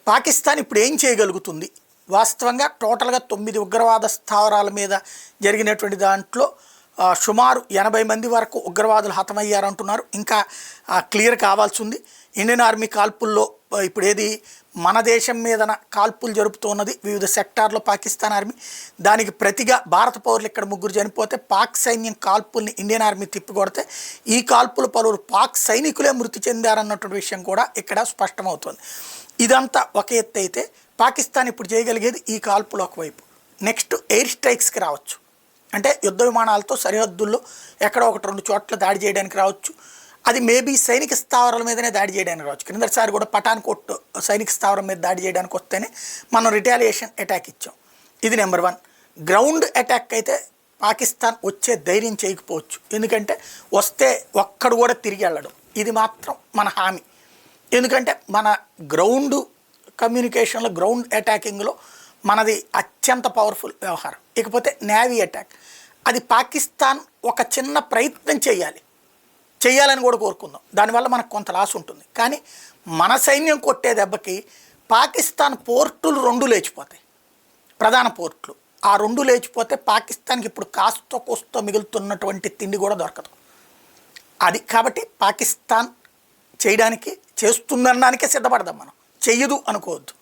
పాకిస్తాన్ ఇప్పుడు ఏం చేయగలుగుతుంది? వాస్తవంగా టోటల్గా 9 ఉగ్రవాద స్థావరాల మీద జరిగినటువంటి దాంట్లో సుమారు 80 మంది వరకు ఉగ్రవాదులు హతమయ్యారంటున్నారు. ఇంకా క్లియర్ కావాల్సి ఉంది. ఇండియన్ ఆర్మీ కాల్పుల్లో ఇప్పుడు ఏది మన దేశం మీదన కాల్పులు జరుపుతున్నది వివిధ సెక్టార్లో పాకిస్తాన్ ఆర్మీ. దానికి ప్రతిగా భారత పౌరులు ఇక్కడ 3 చనిపోతే పాక్ సైన్యం కాల్పుల్ని ఇండియన్ ఆర్మీ తిప్పికొడితే ఈ కాల్పులు పలువురు పాక్ సైనికులే మృతి చెందారన్నటువంటి విషయం కూడా ఇక్కడ స్పష్టమవుతుంది. ఇదంతా ఒక ఎత్తు అయితే పాకిస్తాన్ ఇప్పుడు చేయగలిగేది ఈ కాల్పులు ఒకవైపు. నెక్స్ట్ ఎయిర్ స్ట్రైక్స్కి రావచ్చు. అంటే యుద్ధ విమానాలతో సరిహద్దుల్లో ఎక్కడో 1-2 చోట్ల దాడి చేయడానికి రావచ్చు. అది మేబీ సైనిక స్థావరాల మీదనే దాడి చేయడానికి రావచ్చు. క్రిందసారి కూడా పఠాన్కోట్ సైనిక స్థావరం మీద దాడి చేయడానికి వస్తేనే మనం రిటాలియేషన్ అటాక్ ఇచ్చాం. ఇది నెంబర్ 1. గ్రౌండ్ అటాక్ అయితే పాకిస్తాన్ వచ్చే ధైర్యం చేయకపోవచ్చు. ఎందుకంటే వస్తే ఒక్కడు కూడా తిరిగి వెళ్ళడం. ఇది మాత్రం మన హామీ. ఎందుకంటే మన గ్రౌండ్ కమ్యూనికేషన్లో గ్రౌండ్ అటాకింగ్లో మనది అత్యంత పవర్ఫుల్ వ్యవహారం. ఇకపోతే నేవీ అటాక్, అది పాకిస్తాన్ ఒక చిన్న ప్రయత్నం చేయాలని కూడా కోరుకుందాం. దానివల్ల మనకు కొంత లాస్ ఉంటుంది. కానీ మన సైన్యం కొట్టే దెబ్బకి పాకిస్తాన్ పోర్టులు 2 లేచిపోతాయి. ప్రధాన పోర్టులు ఆ 2 లేచిపోతే పాకిస్తాన్కి ఇప్పుడు కాస్తో కోస్తో మిగులుతున్నటువంటి తిండి కూడా దొరకదు. అది కాబట్టి పాకిస్తాన్ చేయడానికి చేస్తుందనడానికే సిద్ధపడదాం మనం. చెయ్యదు అనుకోవద్దు.